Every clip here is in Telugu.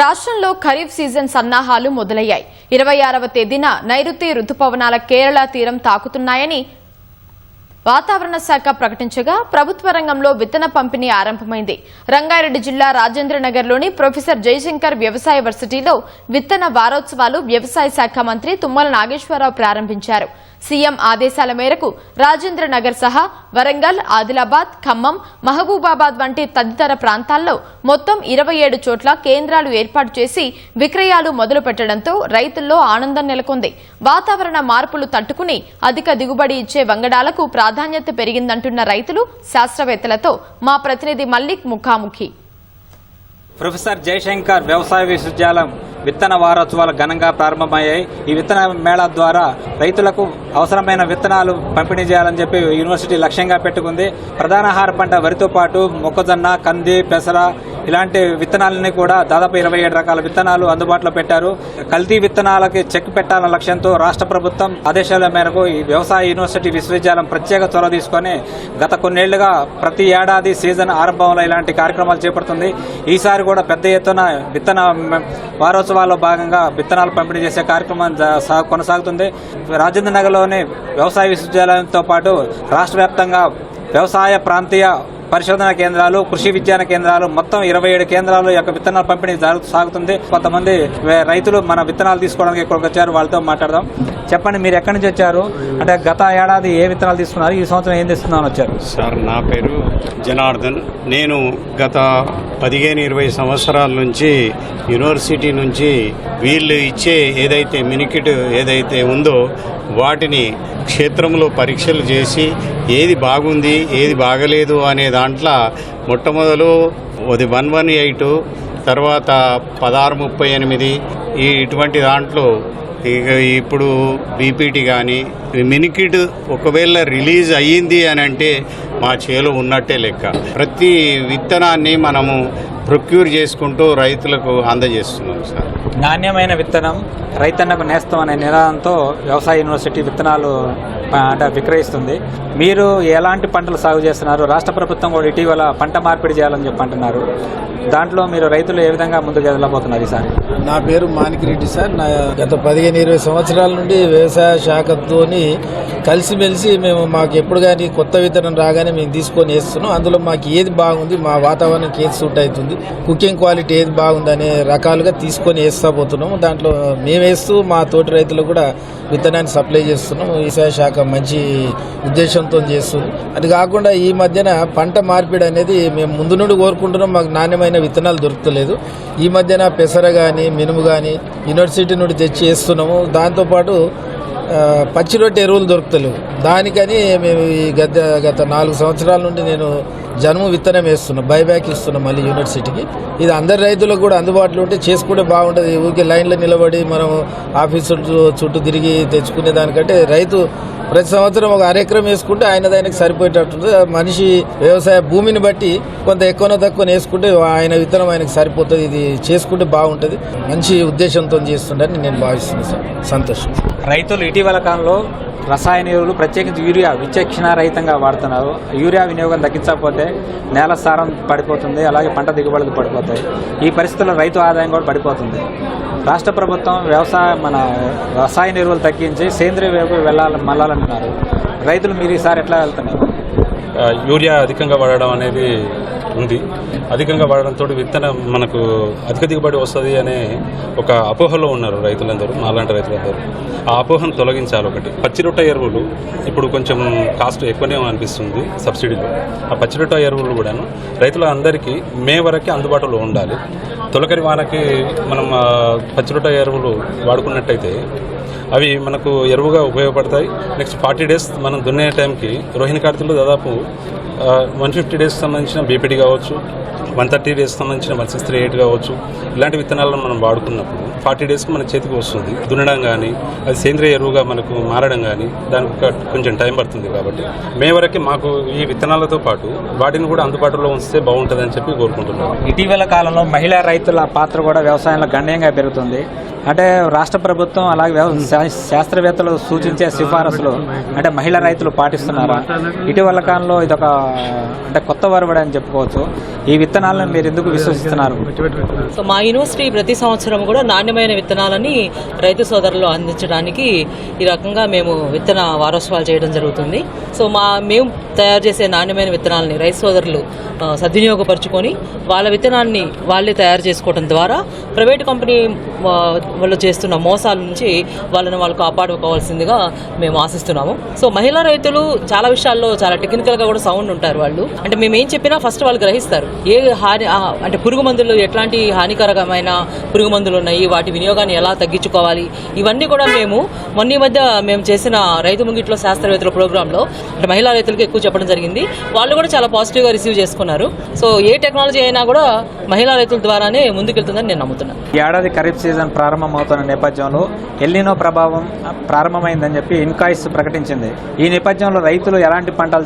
రాష్ట్రంలో ఖరీఫ్ సీజన్ సన్నాహాలు మొదలయ్యాయి. 26వ తేదీన నైరుతి రుతుపవనాల కేరళ తీరం తాకుతున్నాయని వాతావరణ శాఖ ప్రకటించగా ప్రభుత్వ రంగంలో విత్తన పంపిణీ ఆరంభమైంది. రంగారెడ్డి జిల్లా రాజేంద్రనగర్లోని ప్రొఫెసర్ జయశంకర్ వ్యవసాయ వర్సిటీలో విత్తన వారోత్సవాలు వ్యవసాయ శాఖ మంత్రి తుమ్మల నాగేశ్వరరావు ప్రారంభించారు. సీఎం ఆదేశాల మేరకు రాజేంద్రనగర్ సహా వరంగల్, ఆదిలాబాద్, ఖమ్మం, మహబూబాబాద్ వంటి తదితర ప్రాంతాల్లో మొత్తం 27 చోట్ల కేంద్రాలు ఏర్పాటు చేసి విక్రయాలు మొదలు పెట్టడంతో రైతుల్లో ఆనందం నెలకొంది. వాతావరణ మార్పులు తట్టుకుని అధిక దిగుబడి ఇచ్చే వంగడాలకు ప్రాధాన్యత పెరిగిందంటున్న రైతులు, శాస్త్రవేత్తలతో మా ప్రతినిధి మల్లిక్ ముఖాముఖి. ప్రొఫెసర్ జయశంకర్ వ్యవసాయ విశ్వవిద్యాలయం విత్తన వారోత్సవాలు ఘనంగా ప్రారంభమయ్యాయి. ఈ విత్తన మేళా ద్వారా రైతులకు అవసరమైన విత్తనాలు పంపిణీ చేయాలని చెప్పి యూనివర్సిటీ లక్ష్యంగా పెట్టుకుంది. ప్రధాన ఆహార పంట వరితో పాటు మొక్కజొన్న, కంది, పెసర ఇలాంటి విత్తనాలని కూడా దాదాపు 27 రకాల విత్తనాలు అందుబాటులో పెట్టారు. కల్తీ విత్తనాలకి చెక్ పెట్టాలన్న లక్ష్యంతో రాష్ట్ర ప్రభుత్వం ఆదేశాల మేరకు ఈ వ్యవసాయ యూనివర్సిటీ విశ్వవిద్యాలయం ప్రత్యేక చొరవ తీసుకుని గత కొన్నేళ్లుగా ప్రతి ఏడాది సీజన్ ఆరంభంలో ఇలాంటి కార్యక్రమాలు చేపడుతుంది. ఈసారి కూడా పెద్ద ఎత్తున విత్తన వారోత్సవాల్లో భాగంగా విత్తనాలు పంపిణీ చేసే కార్యక్రమం కొనసాగుతుంది. రాజేంద్ర నగర్లోని వ్యవసాయ విశ్వవిద్యాలయంతో పాటు రాష్ట్ర వ్యాప్తంగా వ్యవసాయ ప్రాంతీయ పరిశోధన కేంద్రాలు, కృషి విజ్ఞాన కేంద్రాలు మొత్తం 27 కేంద్రాలు యొక్క విత్తనాల పంపిణీ సాగుతుంది. కొంతమంది రైతులు మన విత్తనాలు తీసుకోవడానికి ఇక్కడికి వచ్చారు, వాళ్ళతో మాట్లాడదాం. చెప్పండి, మీరు ఎక్కడి నుంచి వచ్చారు? అంటే గత ఏడాది ఏ విత్తనాలు తీసుకున్నారు, ఈ సంవత్సరం ఏం తీసుకున్నామని వచ్చారు? సార్, నా పేరు జనార్దన్. నేను గత 15-20 సంవత్సరాల నుంచి యూనివర్సిటీ నుంచి వీళ్ళు ఇచ్చే ఏదైతే మినికిట్ ఏదైతే ఉందో వాటిని క్షేత్రంలో పరీక్షలు చేసి ఏది బాగుంది ఏది బాగలేదు అనే దాంట్లో మొట్టమొదలు 118, తర్వాత 1638 ఇటువంటి దాంట్లో ఇక ఇప్పుడు బీపీటీ కానీ మినికిడ్ ఒకవేళ రిలీజ్ అయ్యింది అని అంటే మా చేలో ఉన్నట్టే లెక్క. ప్రతి విత్తనాన్ని మనము ప్రొక్యూర్ చేసుకుంటూ రైతులకు అందజేస్తున్నాం సార్. నాణ్యమైన విత్తనం రైతన్నకు నేస్తం అనే నినాదంతో వ్యవసాయ యూనివర్సిటీ విత్తనాలు అంటే విక్రయిస్తుంది. మీరు ఎలాంటి పంటలు సాగు చేస్తున్నారు? రాష్ట్ర ప్రభుత్వం కూడా ఇటీవల పంట మార్పిడి చేయాలని చెప్పి అంటున్నారు. దాంట్లో మీరు రైతులు ఏ విధంగా ముందుకు వెళ్ళబోతున్నారు ఈసారి? నా పేరు మాణిక్రెడ్డి సార్. నా గత 15-20 సంవత్సరాల నుండి వ్యవసాయ శాఖతోని కలిసిమెలిసి మేము మాకు ఎప్పుడు కానీ కొత్త విత్తనం రాగానే మేము తీసుకొని వేస్తున్నాం. అందులో మాకు ఏది బాగుంది, మా వాతావరణానికి ఏది సూట్ అవుతుంది, కుకింగ్ క్వాలిటీ ఏది బాగుంది అనే రకాలుగా తీసుకొని వేస్తా పోతున్నాము. దాంట్లో మేము వేస్తూ మా తోటి రైతులకు కూడా విత్తనాన్ని సప్లై చేస్తున్నాం. వ్యవసాయ శాఖ మంచి ఉద్దేశంతో చేస్తుంది. అది కాకుండా ఈ మధ్యన పంట మార్పిడి అనేది మేము ముందు నుండి కోరుకుంటున్నాం. మాకు నాణ్యమైన విత్తనాలు దొరుకుతలేదు. ఈ మధ్యన పెసర కానీ మినుము కానీ యూనివర్సిటీ నుండి తెచ్చి వేస్తున్నాము. దాంతోపాటు పచ్చి రొట్టె ఎరువులు దొరుకుతలేవు. దానికని మేము ఈ గత 4 సంవత్సరాల నుండి నేను జనుము విత్తనం వేస్తున్నాం, బైబ్యాక్ ఇస్తున్నాం మళ్ళీ యూనివర్సిటీకి. ఇది అందరి రైతులకు కూడా అందుబాటులో ఉంటే చేసుకుంటే బాగుంటుంది. ఊరికే లైన్లో నిలబడి మనం ఆఫీసు చుట్టూ తిరిగి తెచ్చుకునే దానికంటే రైతు ప్రతి సంవత్సరం ఒక అరెకరం వేసుకుంటే ఆయనదానికి సరిపోయేటట్టుంది. మనిషి వ్యవసాయ భూమిని బట్టి కొంత ఎక్కువనో తక్కువ వేసుకుంటే ఆయన విత్తనం ఆయనకు సరిపోతుంది. ఇది చేసుకుంటే బాగుంటుంది. మంచి ఉద్దేశంతో చేస్తుండని నేను భావిస్తున్నాను సార్. సంతోషం. రైతులు ఇటీవల కాలంలో రసాయన ఎరువులు ప్రత్యేకించి యూరియా విచక్షణ రహితంగా వాడుతున్నారు. యూరియా వినియోగం తగ్గించకపోతే నేల సారం పడిపోతుంది, అలాగే పంట దిగుబడులు పడిపోతాయి. ఈ పరిస్థితుల్లో రైతు ఆదాయం కూడా పడిపోతుంది. రాష్ట్ర ప్రభుత్వం మన రసాయన ఎరువులు తగ్గించి సేంద్రియ వైపు మళ్ళాలంటున్నారు. రైతులు మీరు ఈసారి ఎట్లా వెళ్తున్నారు? యూరియా అధికంగా వాడడం అనేది ఉంది. అధికంగా వాడడంతో విత్తనం మనకు అధిక దిగుబడి వస్తుంది అనే ఒక అపోహలో ఉన్నారు రైతులందరూ, నాలాంటి రైతులందరూ. ఆ అపోహను తొలగించాలి. ఒకటి, పచ్చిరొట్ట ఎరువులు ఇప్పుడు కొంచెం కాస్ట్ ఎక్కువనే అనిపిస్తుంది సబ్సిడీలో. ఆ పచ్చిరొట్ట ఎరువులు కూడాను రైతులందరికీ మే వరకే అందుబాటులో ఉండాలి. తొలకరి వానకి మనం పచ్చిరొట్ట ఎరువులు వాడుకున్నట్టయితే అవి మనకు ఎరువుగా ఉపయోగపడతాయి. నెక్స్ట్ 40 డేస్ మనం దున్నే టైంకి రోహిణి కార్తీలో దాదాపు 150 డేస్ సంబంధించిన బీపీటీ కావచ్చు, 130 డేస్ సంబంధించిన 1638 కావచ్చు. ఇలాంటి విత్తనాలను మనం వాడుకున్నప్పుడు 40 డేస్కి మన చేతికి వస్తుంది. దున్నడం కానీ అది సేంద్రియ ఎరువుగా మనకు మారడం కానీ దానికి కొంచెం టైం పడుతుంది. కాబట్టి మే వరకు మాకు ఈ విత్తనాలతో పాటు వాటిని కూడా అందుబాటులో ఉంచితే బాగుంటుందని చెప్పి కోరుకుంటున్నాం. ఇటీవల కాలంలో మహిళా రైతుల పాత్ర కూడా వ్యవసాయంలో గణనీయంగా పెరుగుతుంది. అంటే రాష్ట్ర ప్రభుత్వం అలాగే శాస్త్రవేత్తలు సూచించే సిఫారసులు అంటే మహిళా రైతులు పాటిస్తున్నారా? ఇటీవల కాలంలో ఇదొక అంటే కొత్త వరవడి అని చెప్పుకోవచ్చు. ఈ విత్తనాలను మీరు ఎందుకు విశ్వసిస్తున్నారు? సో మా యూనివర్సిటీ ప్రతి సంవత్సరం కూడా నాణ్యమైన విత్తనాలని రైతు సోదరులు అందించడానికి ఈ రకంగా మేము విత్తన వారోత్సవాలు చేయడం జరుగుతుంది. సో మేము తయారు చేసే నాణ్యమైన విత్తనాలని రైతు సోదరులు సద్వినియోగపరుచుకొని వాళ్ళ విత్తనాన్ని వాళ్ళే తయారు చేసుకోవడం ద్వారా ప్రైవేట్ కంపెనీ వాళ్ళు చేస్తున్న మోసాల నుంచి వాళ్ళు కాపాడుకోవాల్సిందిగా మేము ఆశిస్తున్నాము. సో మహిళా రైతులు చాలా విషయాల్లో చాలా టెక్నికల్గా కూడా సౌండ్ ఉంటారు. వాళ్ళు అంటే మేము ఏం చెప్పినా ఫస్ట్ వాళ్ళు గ్రహిస్తారు. ఏ హాని అంటే పురుగు మందులు ఎట్లాంటి హానికరమైన పురుగు మందులు ఉన్నాయి, వాటి వినియోగాన్ని ఎలా తగ్గించుకోవాలి, ఇవన్నీ కూడా మొన్న మధ్య మేము చేసిన రైతు ముంగిట్లో శాస్త్రవేత్తల ప్రోగ్రాంలో అంటే మహిళా రైతులకు ఎక్కువ చెప్పడం జరిగింది. వాళ్ళు కూడా చాలా పాజిటివ్గా రిసీవ్ చేసుకున్నారు. సో ఏ టెక్నాలజీ అయినా కూడా మహిళా రైతుల ద్వారానే ముందుకెళ్తుందని నేను నమ్ముతున్నాను. ఈ ఏడాది ఖరీఫ్ సీజన్ ప్రారంభమవుతున్న నేపథ్యంలో ఎల్నినో ప్రభావం ప్రారంభమైందని చెప్పి ఇన్కాయిస్ ప్రకటించింది. ఈ నేపథ్యంలో రైతులు ఎలాంటి పంటలు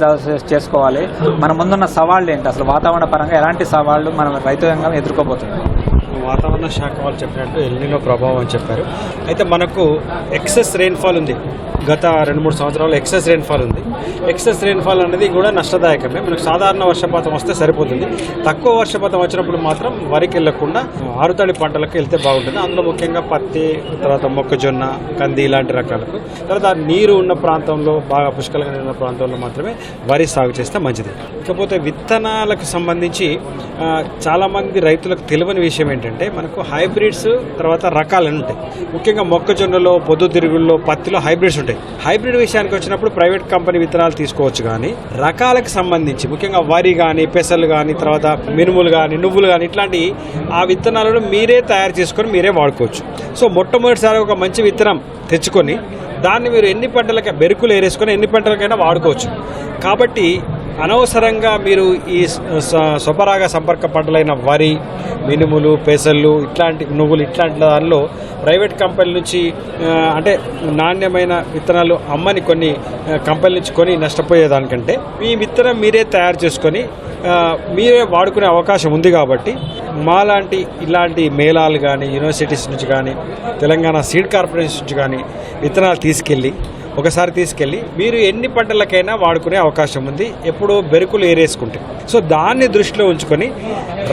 చేసుకోవాలి, మన ముందున్న సవాళ్లు ఏంటి, అసలు వాతావరణ పరంగా ఎలాంటి సవాళ్లు మనం రైతు రంగం ఎదుర్కోబోతుంది? వాతావరణ శాఖ వాళ్ళు చెప్పినట్టు ఎల్నినో ప్రభావం అని చెప్పారు. అయితే మనకు ఎక్సెస్ రెయిన్ఫాల్ ఉంది. గత 2-3 సంవత్సరాలు ఎక్సెస్ రెయిన్ఫాల్ ఉంది. ఎక్సెస్ రెయిన్ఫాల్ అనేది కూడా నష్టదాయకమే. మనకు సాధారణ వర్షపాతం వస్తే సరిపోతుంది. తక్కువ వర్షపాతం వచ్చినప్పుడు మాత్రం వరికి వెళ్లకుండా ఆరుతడి పంటలకు వెళ్తే బాగుంటుంది. అందులో ముఖ్యంగా పత్తి, తర్వాత మొక్కజొన్న, కంది ఇలాంటి రకాలకు, తర్వాత నీరు ఉన్న ప్రాంతంలో బాగా పుష్కలంగా ఉన్న ప్రాంతంలో మాత్రమే వరి సాగు చేస్తే మంచిది. ఇకపోతే విత్తనాలకు సంబంధించి చాలామంది రైతులకు తెలియని విషయం ఏంటంటే మనకు హైబ్రిడ్స్ తర్వాత రకాలు ఉంటాయి. ముఖ్యంగా మొక్కజొన్నలో, పొద్దుతిరుగుల్లో, పత్తిలో హైబ్రిడ్స్ ఉంటాయి. హైబ్రిడ్ విషయానికి వచ్చినప్పుడు ప్రైవేట్ కంపెనీ విత్తనాలు తీసుకోవచ్చు. కానీ రకాలకు సంబంధించి ముఖ్యంగా వరి కానీ, పెసలు కానీ, తర్వాత మినుములు కానీ, నువ్వులు కానీ ఇట్లాంటి ఆ విత్తనాలను మీరే తయారు చేసుకొని మీరే వాడుకోవచ్చు. సో మొట్టమొదటిసారి ఒక మంచి విత్తనం తెచ్చుకొని దాన్ని మీరు ఎన్ని పంటలకి బెరుకులు ఏరేసుకొని ఎన్ని పంటలకైనా వాడుకోవచ్చు. కాబట్టి అనవసరంగా మీరు ఈ స్వపరాగ సంపర్క పంటలైన వరి, మినుములు, పెసళ్ళు, ఇట్లాంటి నువ్వులు ఇట్లాంటి దానిలో ప్రైవేట్ కంపెనీల నుంచి అంటే నాణ్యమైన విత్తనాలు అమ్మని కొన్ని కంపెనీల నుంచి కొని నష్టపోయేదానికంటే మీ విత్తనం మీరే తయారు చేసుకొని మీరే వాడుకునే అవకాశం ఉంది. కాబట్టి మాలాంటి ఇలాంటి మేళాలు కానీ, యూనివర్సిటీస్ నుంచి కానీ, తెలంగాణ సీడ్ కార్పొరేషన్ నుంచి కానీ విత్తనాలు తీసుకెళ్ళి మీరు ఎన్ని పంటలకైనా వాడుకునే అవకాశం ఉంది, ఎప్పుడో బెరుకులు ఏరేసుకుంటే. సో దాన్ని దృష్టిలో ఉంచుకొని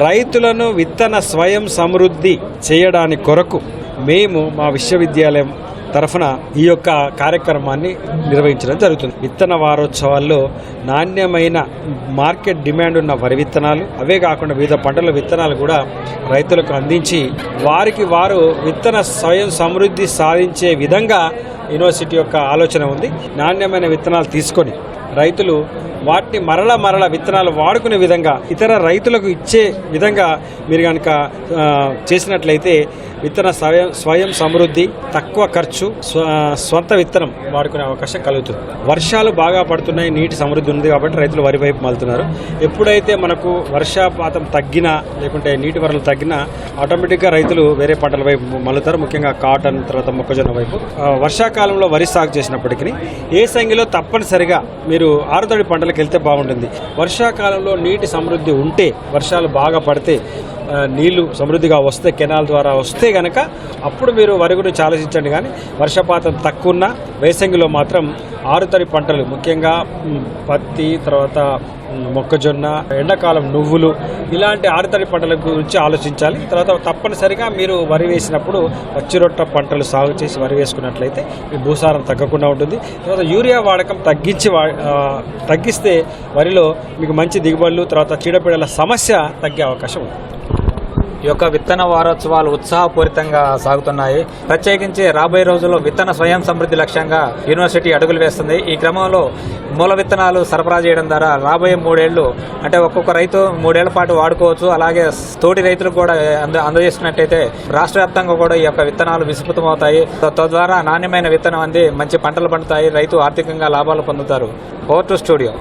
రైతులను విత్తన స్వయం సమృద్ధి చేయడానికి కొరకు మేము మా విశ్వవిద్యాలయం తరఫున ఈ యొక్క కార్యక్రమాన్ని నిర్వహించడం జరుగుతుంది. విత్తన వారోత్సవాల్లో నాణ్యమైన మార్కెట్ డిమాండ్ ఉన్న వరి విత్తనాలు, అవే కాకుండా వివిధ పంటల విత్తనాలు కూడా రైతులకు అందించి వారికి వారు విత్తన స్వయం సమృద్ధి సాధించే విధంగా యూనివర్సిటీ యొక్క ఆలోచన ఉంది. నాణ్యమైన విత్తనాలు తీసుకొని రైతులు వాటిని మరల విత్తనాలు వాడుకునే విధంగా ఇతర రైతులకు ఇచ్చే విధంగా మీరు కనుక చేసినట్లయితే విత్తన స్వయం సమృద్ధి, తక్కువ ఖర్చు, స్వంత విత్తనం వాడుకునే అవకాశం కలుగుతుంది. వర్షాలు బాగా పడుతున్నాయి, నీటి సమృద్ధి ఉంది కాబట్టి రైతులు వరి వైపు మలుతున్నారు. ఎప్పుడైతే మనకు వర్షపాతం తగ్గినా లేకుంటే నీటి వరలు తగ్గినా ఆటోమేటిక్గా రైతులు వేరే పంటల వైపు మలుతారు. ముఖ్యంగా కాటన్, తర్వాత మొక్కజొన్న వైపు. వర్షాకాలంలో వరి సాగు చేసినప్పటికీ ఏసంగిలో తప్పనిసరిగా మీరు ఆరుతడి పంటలకు వెళ్తే బాగుంటుంది. వర్షాకాలంలో నీటి సమృద్ధి ఉంటే, వర్షాలు బాగా పడితే, నీళ్లు సమృద్ధిగా వస్తే, కెనాల్ ద్వారా వస్తే గనక అప్పుడు మీరు వరి గురించి ఆలోచించండి. కానీ వర్షపాతం తక్కువ ఉన్న వేసంగిలో మాత్రం ఆరుతడి పంటలు ముఖ్యంగా పత్తి, తర్వాత మొక్కజొన్న, ఎండాకాలం నువ్వులు ఇలాంటి ఆరుతడి పంటల గురించి ఆలోచించాలి. తర్వాత తప్పనిసరిగా మీరు వరి వేసినప్పుడు పచ్చిరొట్ట పంటలు సాగు చేసి వరి వేసుకున్నట్లయితే మీ భూసారం తగ్గకుండా ఉంటుంది. తర్వాత యూరియా వాడకం తగ్గిస్తే వరిలో మీకు మంచి దిగుబడులు, తర్వాత చీడపీడల సమస్య తగ్గే అవకాశం ఉంది. ఈ యొక్క విత్తన వారోత్సవాలు ఉత్సాహపూరితంగా సాగుతున్నాయి. ప్రత్యేకించి రాబోయే రోజుల్లో విత్తన స్వయం సమృద్ధి లక్ష్యంగా యూనివర్సిటీ అడుగులు వేస్తుంది. ఈ క్రమంలో మూల విత్తనాలు సరఫరా చేయడం ద్వారా రాబోయే 3 ఏళ్లు అంటే ఒక్కొక్క రైతు 3 ఏళ్ల పాటు వాడుకోవచ్చు. అలాగే తోటి రైతులకు కూడా అందజేసుకున్నట్టయితే రాష్ట్ర వ్యాప్తంగా కూడా ఈ యొక్క విత్తనాలు విస్తృతమవుతాయి. తద్వారా నాణ్యమైన విత్తనం అంది మంచి పంటలు పండుతాయి, రైతు ఆర్థికంగా లాభాలు పొందుతారు. Over to studio.